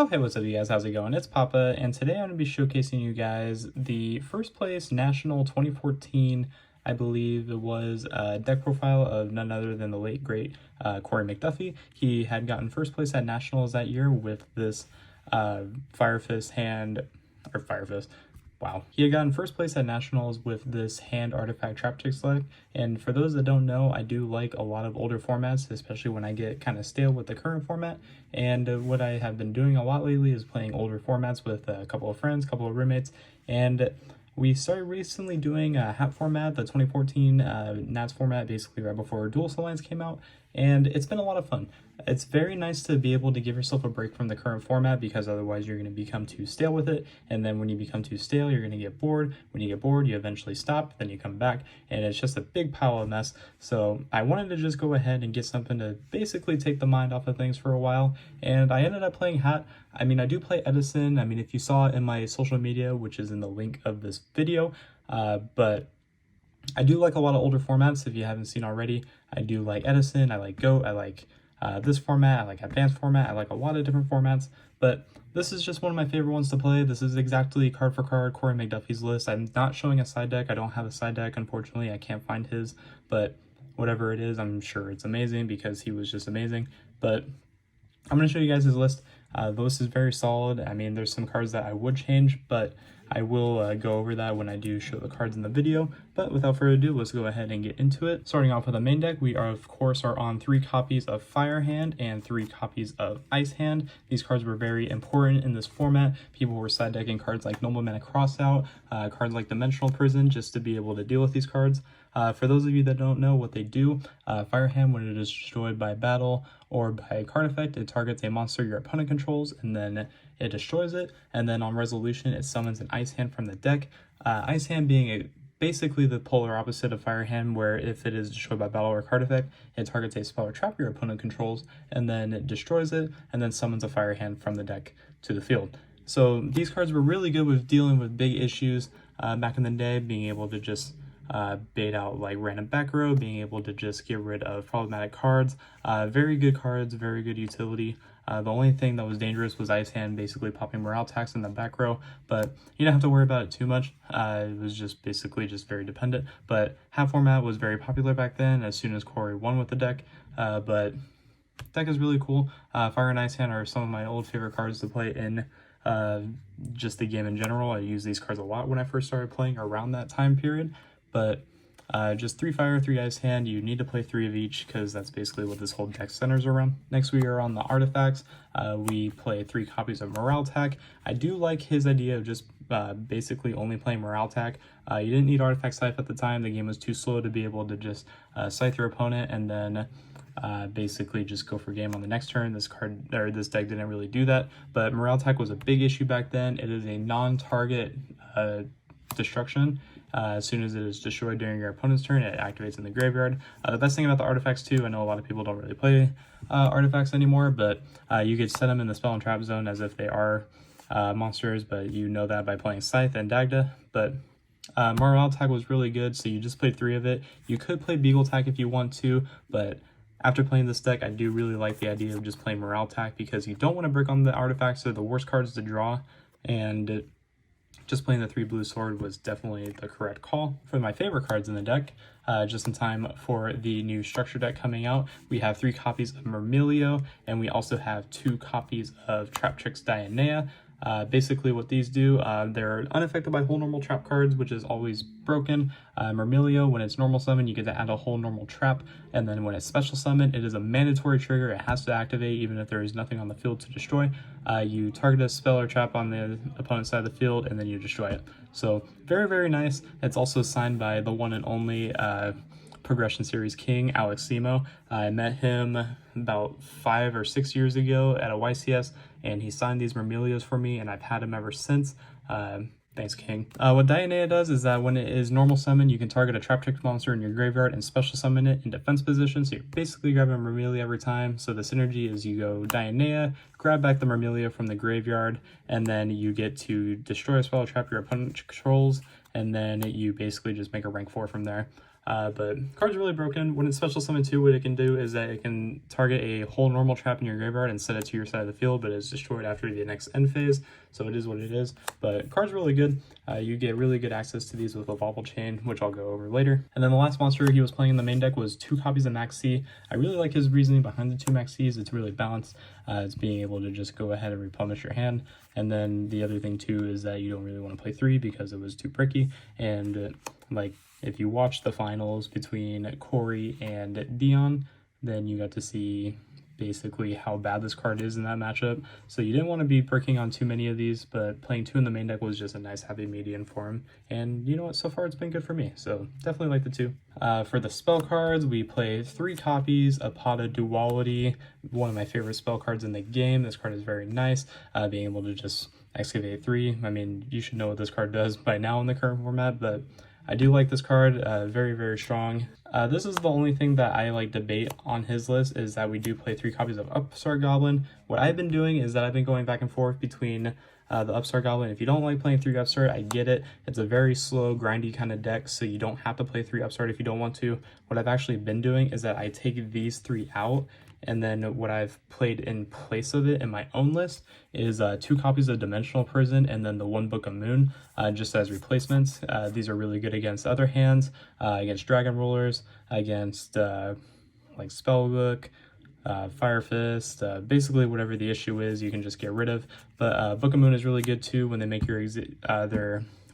Oh, hey, what's up, you guys? How's it going? It's Papa, and today I'm going to be showcasing you guys the first place National 2014, I believe it was, deck profile of none other than the late, great Korey McDuffie. He had gotten first place at Nationals that year with this Fire Fist hand, or Fire Fist. Wow. He had gotten first place at Nationals with this hand artifact Traptrix deck, and for those that don't know, I do like a lot of older formats, especially when I get kind of stale with the current format, and what I have been doing a lot lately is playing older formats with a couple of friends, a couple of roommates, and we started recently doing a H.A.T format, the 2014 NATS format, basically right before Duelist Alliance came out, and it's been a lot of fun. It's very nice to be able to give yourself a break from the current format because otherwise you're going to become too stale with it, and then when you become too stale, you're going to get bored. When you get bored, you eventually stop, then you come back, and it's just a big pile of mess. So I wanted to just go ahead and get something to basically take the mind off of things for a while, and I ended up playing H.A.T. I mean, I do play Edison. I mean, if you saw it in my social media, which is in the link of this video, but I do like a lot of older formats. If you haven't seen already, I do like Edison, I like GOAT, I like this format, I like advanced format, I like a lot of different formats, but this is just one of my favorite ones to play. This is exactly card for card Korey McDuffie's list. I'm not showing a side deck. I don't have a side deck, unfortunately. I can't find his, but whatever it is, I'm sure it's amazing because he was just amazing. But I'm going to show you guys his list. The list is very solid. I mean, there's some cards that I would change, but I will go over that when I do show the cards in the video. But without further ado, let's go ahead and get into it. Starting off with the main deck, we are, of course, on 3 copies of Fire Hand and 3 copies of Ice Hand. These cards were very important in this format. People were side decking cards like Nobleman Crossout, cards like Dimensional Prison, just to be able to deal with these cards. For those of you that don't know what they do, Fire Hand, when it is destroyed by battle or by a card effect, it targets a monster your opponent controls, and then it destroys it, and then on resolution, it summons an Ice Hand from the deck. Ice Hand being basically the polar opposite of Fire Hand, where if it is destroyed by battle or card effect, it targets a spell or trap your opponent controls, and then it destroys it, and then summons a Fire Hand from the deck to the field. So these cards were really good with dealing with big issues back in the day, being able to just bait out like random back row, being able to just get rid of problematic cards. Very good cards, very good utility. The only thing that was dangerous was Ice Hand basically popping morale tax in the back row, but you don't have to worry about it too much. It was just basically just very dependent, but H.A.T format was very popular back then as soon as Korey won with the deck, but deck is really cool. Fire and Ice Hand are some of my old favorite cards to play in just the game in general. I used these cards a lot when I first started playing around that time period. But just 3 Fire, 3 Ice Hand. You need to play 3 of each because that's basically what this whole deck centers around. Next, we are on the artifacts. We play 3 copies of Morale Tack. I do like his idea of just basically only playing Morale Tack. You didn't need Artifact Scythe at the time. The game was too slow to be able to just scythe your opponent and then basically just go for game on the next turn. This card, or this deck, didn't really do that. But Morale Tack was a big issue back then. It is a non-target destruction. As soon as it is destroyed during your opponent's turn, it activates in the graveyard. The best thing about the artifacts too, I know a lot of people don't really play artifacts anymore, but you could set them in the spell and trap zone as if they are monsters, but you know that by playing Scythe and Dagda. But Morale Tag was really good, so you just played 3 of it. You could play Beagle Tag if you want to, but after playing this deck, I do really like the idea of just playing Morale Tag because you don't want to break on the artifacts. They're the worst cards to draw, and just playing the 3 blue sword was definitely the correct call. For my favorite cards in the deck, just in time for the new structure deck coming out, we have 3 copies of Myrmilio, and we also have 2 copies of Traptrix Dionea. Basically what these do, they're unaffected by whole normal trap cards, which is always broken. Myrmilio, when it's normal summon, you get to add a whole normal trap, and then when it's special summon, it is a mandatory trigger. It has to activate even if there is nothing on the field to destroy. You target a spell or trap on the opponent's side of the field, and then you destroy it. So very, very nice. It's also signed by the one and only Progression Series King, Alex Simo. I met him about 5 or 6 years ago at a YCS, and he signed these Myrmilios for me, and I've had him ever since. Thanks, King. What Dionea does is that when it is normal summon, you can target a Traptrix monster in your graveyard and special summon it in defense position, so you're basically grabbing a Myrmilia every time. So the synergy is you go Dionea, grab back the Myrmilia from the graveyard, and then you get to destroy a spell or trap your opponent controls, and then you basically just make a rank 4 from there. But card's really broken. When it's special summon 2, what it can do is that it can target a whole normal trap in your graveyard and set it to your side of the field, but it's destroyed after the next end phase, so it is what it is. But card's really good. You get really good access to these with a Bobble Chain, which I'll go over later. And then the last monster he was playing in the main deck was 2 copies of Max C. I really like his reasoning behind the 2 Max Cs. It's really balanced. It's being able to just go ahead and replenish your hand. And then the other thing too is that you don't really want to play 3 because it was too pricky. And like, if you watch the finals between Korey and Dion, then you got to see basically how bad this card is in that matchup. So you didn't want to be perking on too many of these, but playing 2 in the main deck was just a nice happy median for him. And you know what, so far it's been good for me, so definitely like the 2. For the spell cards, we play 3 copies of H.A.T Duality, one of my favorite spell cards in the game. This card is very nice, being able to just excavate 3. I mean, you should know what this card does by now in the current format, but I do like this card, very, very strong. This is the only thing that I like debate on his list, is that we do play 3 copies of Upstart Goblin. What I've been doing is that I've been going back and forth between the Upstart Goblin. If you don't like playing 3 Upstart, I get it. It's a very slow, grindy kind of deck, so you don't have to play 3 Upstart if you don't want to. What I've actually been doing is that I take these 3 out, and then what I've played in place of it in my own list is 2 copies of Dimensional Prison and then the 1 Book of Moon, just as replacements. These are really good against other hands, against Dragon Rollers, against like Spellbook, Fire Fist, basically whatever the issue is, you can just get rid of. But Book of Moon is really good too when they make your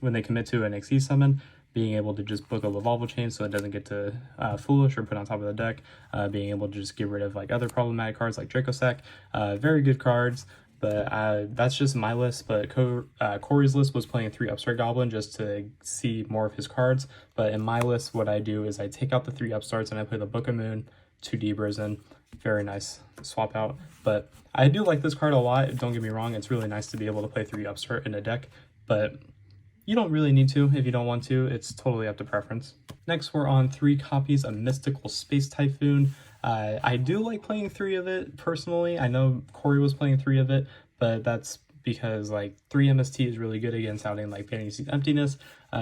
when they commit to an XE summon. Being able to just book a Lavalval Chain so it doesn't get to Foolish or put on top of the deck. Being able to just get rid of like other problematic cards like Dracosac. Very good cards, but that's just my list. But Corey's list was playing 3 Upstart Goblin just to see more of his cards. But in my list, what I do is I take out the 3 Upstarts and I play the Book of Moon, 2 Debrisen. Very nice swap out. But I do like this card a lot. Don't get me wrong, it's really nice to be able to play 3 Upstart in a deck, but you don't really need to if you don't want to. It's totally up to preference. Next, we're on 3 copies of Mystical Space Typhoon. I do like playing 3 of it personally. I know Korey was playing 3 of it, but that's because like 3 MST is really good against outing like Fantasy Emptiness,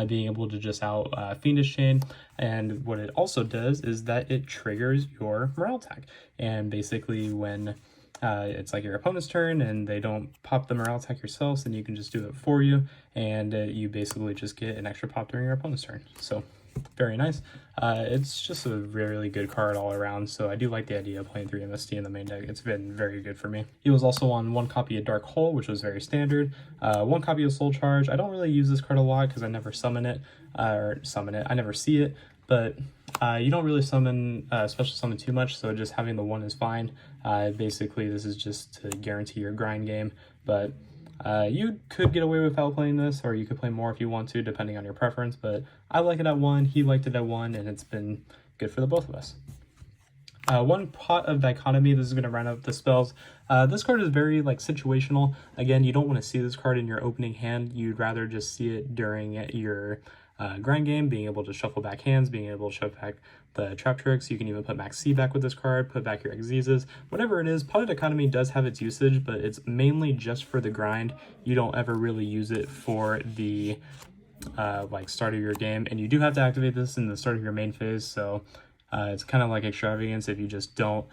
being able to just out Fiendish Chain. And what it also does is that it triggers your morale attack. And basically when it's like your opponent's turn and they don't pop the morale attack yourselves, then you can just do it for you, and you basically just get an extra pop during your opponent's turn. So very nice. It's just a really good card all around, so I do like the idea of playing 3 MST in the main deck. It's been very good for me. He was also on 1 copy of Dark Hole, which was very standard. 1 copy of Soul Charge. I don't really use this card a lot because I never summon it, I never see it, but you don't really summon special summon too much, so just having the 1 is fine. Basically, this is just to guarantee your grind game, but you could get away without playing this, or you could play more if you want to, depending on your preference, but I like it at 1, he liked it at 1, and it's been good for the both of us. 1 Pot of Dichotomy. This is going to round up the spells. This card is very like situational. Again, you don't want to see this card in your opening hand. You'd rather just see it during your grind game, being able to shuffle back hands, being able to shuffle back the Traptrix. You can even put Max C back with this card, put back your Xyzes, whatever it is. Pot of Dichotomy does have its usage, but it's mainly just for the grind. You don't ever really use it for the like start of your game, and you do have to activate this in the start of your main phase, so it's kind of like Extravagance. If you just don't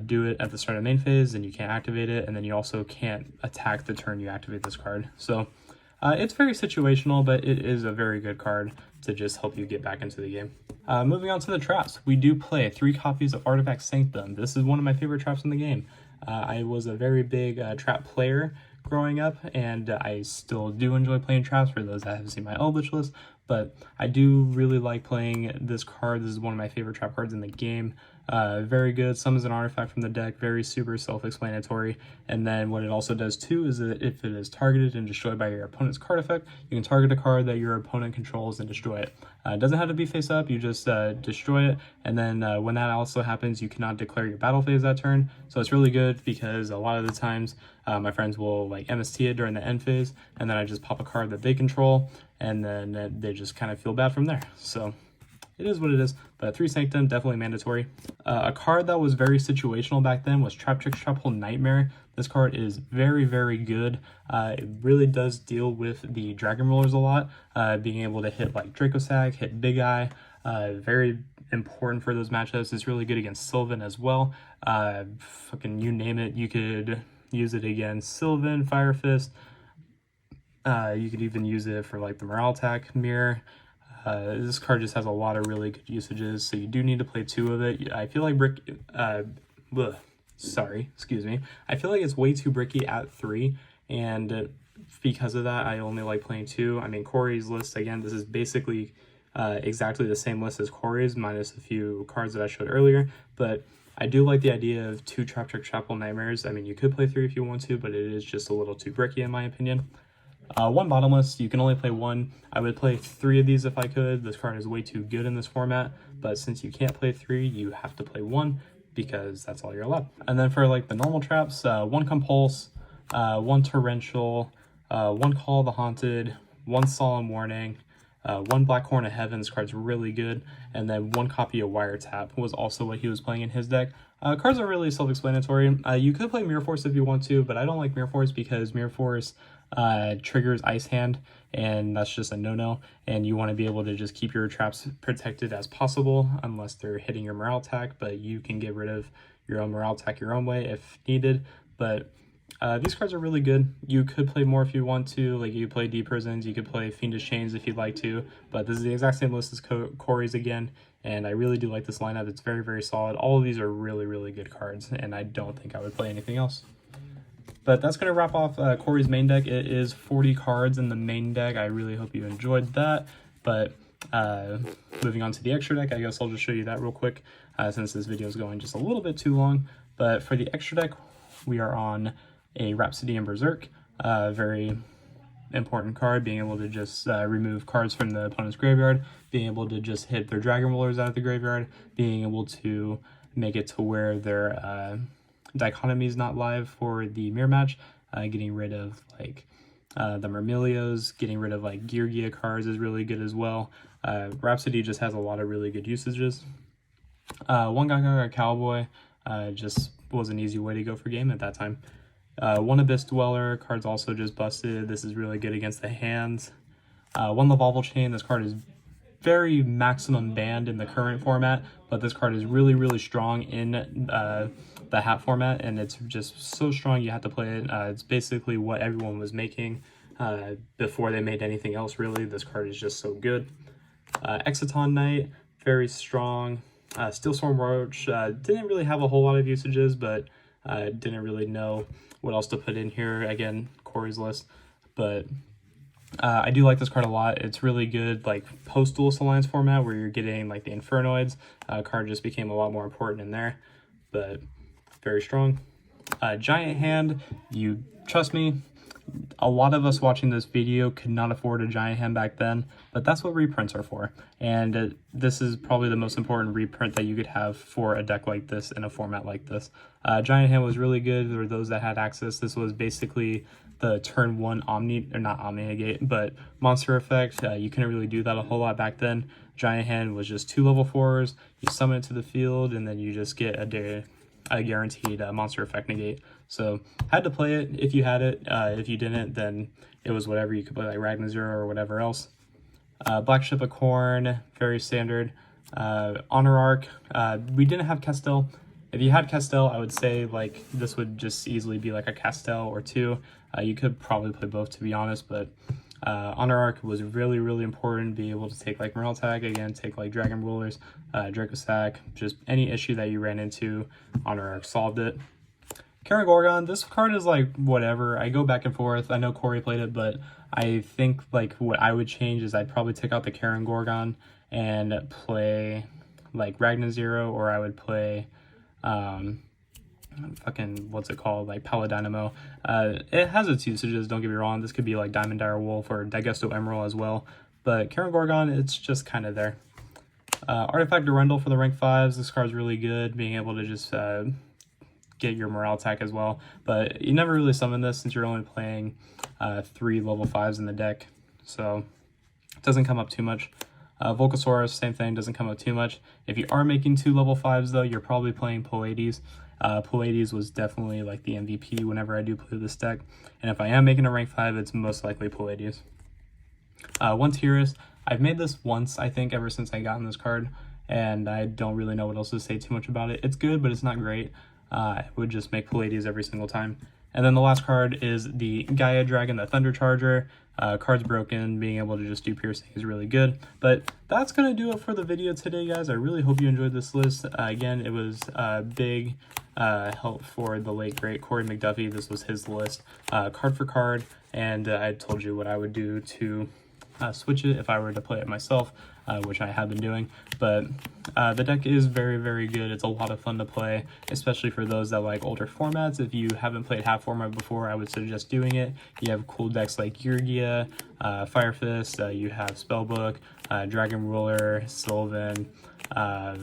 do it at the start of the main phase, then you can't activate it, and then you also can't attack the turn you activate this card. So it's very situational, but it is a very good card to just help you get back into the game. Moving on to the traps, we do play 3 copies of Artifact Sanctum. This is one of my favorite traps in the game. I was a very big trap player growing up, and I still do enjoy playing traps for those that have seen my Eldritch list, but I do really like playing this card. This is one of my favorite trap cards in the game. Very good, summons an artifact from the deck, very super self-explanatory. And then what it also does too is that if it is targeted and destroyed by your opponent's card effect, you can target a card that your opponent controls and destroy it. It doesn't have to be face up, you just destroy it, and then when that also happens, you cannot declare your battle phase that turn. So it's really good because a lot of the times my friends will like MST it during the end phase, and then I just pop a card that they control, and then they just kind of feel bad from there. So it is what it is, but 3 Sanctum, definitely mandatory. A card that was very situational back then was Traptrix Traphole Nightmare. This card is very, very good. It really does deal with the Dragon Rollers a lot, being able to hit like Dracosac, hit Big Eye, Very important for those matchups. It's really good against Sylvan as well. Fucking you name it, you could use it against Sylvan, Fire Fist. You could even use it for like the Morale Attack Mirror. This card just has a lot of really good usages, so you do need to play 2 of it. I feel like excuse me. I feel like it's way too bricky at 3, and because of that, I only like playing 2. I mean, Korey's list, again, this is basically exactly the same list as Korey's, minus a few cards that I showed earlier, but I do like the idea of 2 Traptrix Chapel Nightmares. I mean, you could play 3 if you want to, but it is just a little too bricky in my opinion. 1 bottomless, you can only play 1. I would play 3 of these if I could. This card is way too good in this format, but since you can't play 3, you have to play 1 because that's all you're allowed. And then for like the normal traps, 1 Compulse, 1 Torrential, 1 Call of the Haunted, 1 Solemn Warning, 1 Black Horn of Heaven. This card's really good, and then 1 copy of Wiretap was also what he was playing in his deck. Cards are really self-explanatory. You could play Mirror Force if you want to, but I don't like Mirror Force because Mirror Force triggers Ice Hand, and that's just a no-no, and you want to be able to just keep your traps protected as possible unless they're hitting your morale attack, but you can get rid of your own morale attack your own way if needed. But these cards are really good. You could play more if you want to, like you play Deep Prisons, you could play Fiendish Chains if you'd like to, but this is the exact same list as Korey's again, and I really do like this lineup. It's very, very solid. All of these are really, really good cards, and I don't think I would play anything else. But that's going to wrap off Korey's main deck. It is 40 cards in the main deck. I really hope you enjoyed that. But moving on to the extra deck, I guess I'll just show you that real quick since this video is going just a little bit too long. But for the extra deck, we are on a Rhapsody and Berserk. Very important card, being able to just remove cards from the opponent's graveyard, being able to just hit their Dragon Rollers out of the graveyard, being able to make it to where their Dichotomy is not live for the mirror match, getting rid of like the Myrmilios, getting rid of like Yugioh cards is really good as well. Rhapsody just has a lot of really good usages. 1 Gaga Cowboy just was an easy way to go for game at that time. 1 Abyss Dweller, card's also just busted. This is really good against the hands. 1 Lavalval Chain, this card is very maximum banned in the current format, but this card is really, really strong in the hat format, and it's just so strong you have to play it. It's basically what everyone was making before they made anything else, really. This card is just so good. Exciton Knight, very strong. Steelstorm Roach, didn't really have a whole lot of usages, but didn't really know what else to put in here. Again, Korey's list, but I do like this card a lot. It's really good, like post-Duelist Alliance format where you're getting like the Infernoids. Card just became a lot more important in there, but very strong. Giant Hand, you trust me, a lot of us watching this video could not afford a Giant Hand back then, but that's what reprints are for. And this is probably the most important reprint that you could have for a deck like this in a format like this. Giant Hand was really good for those that had access. This was basically the turn 1 Omni, or not Omni Negate, but monster effect. You couldn't really do that a whole lot back then. Giant Hand was just 2 level 4s, you summon it to the field, and then you just get a guaranteed monster effect negate. So had to play it if you had it. If you didn't, then it was whatever. You could play like Ragnar or whatever else. Black Ship of Corn, very standard. Honor Arc, we didn't have Castel. If you had Castel, I would say like this would just easily be like a Castel or 2. You could probably play both, to be honest, but Honor Arc was really, really important. Be able to take like Morale Tag, again, take like Dragon Rulers, Draco Stack, just any issue that you ran into, Honor Arc solved it. Karen Gorgon, this card is like whatever. I go back and forth. I know Korey played it, but I think like what I would change is I'd probably take out the Karen Gorgon and play like Ragnar Zero, or I would play fucking what's it called, like Paladynamo. It has its usages, don't get me wrong. This could be like Diamond Dire Wolf or Daigusto Emerald as well, but Karen Gorgon, it's just kind of there. Artifact Durendal for the rank 5s. This card's really good, being able to just get your morale attack as well, but you never really summon this since you're only playing 3 level 5s in the deck, so it doesn't come up too much. Volcasaurus, same thing, doesn't come up too much. If you are making 2 level 5s though, you're probably playing Pleiades. Pleiades was definitely like the MVP whenever I do play this deck, and if I am making a rank 5, it's most likely Pleiades. 1 Tyrus, I've made this once, I think, ever since I gotten this card, and I don't really know what else to say too much about it. It's good, but it's not great. I would just make Palladius every single time. And then the last card is the Gaia Dragon, the Thunder Charger. Card's broken, being able to just do piercing is really good. But that's going to do it for the video today, guys. I really hope you enjoyed this list. Again, it was a big help for the late, great Korey McDuffie. This was his list, card for card, and I told you what I would do to switch it if I were to play it myself, which I have been doing. But the deck is very, very good. It's a lot of fun to play, especially for those that like older formats. If you haven't played half format before, I would suggest doing it. You have cool decks like Yugioh, Fire Fist, you have Spellbook, Dragon Ruler, Sylvan, I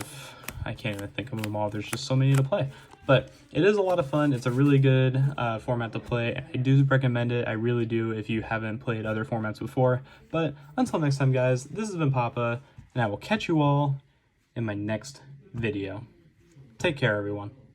can't even think of them all. There's just so many to play. But it is a lot of fun. It's a really good format to play. I do recommend it. I really do if you haven't played other formats before. But until next time, guys, this has been Papa, and I will catch you all in my next video. Take care, everyone.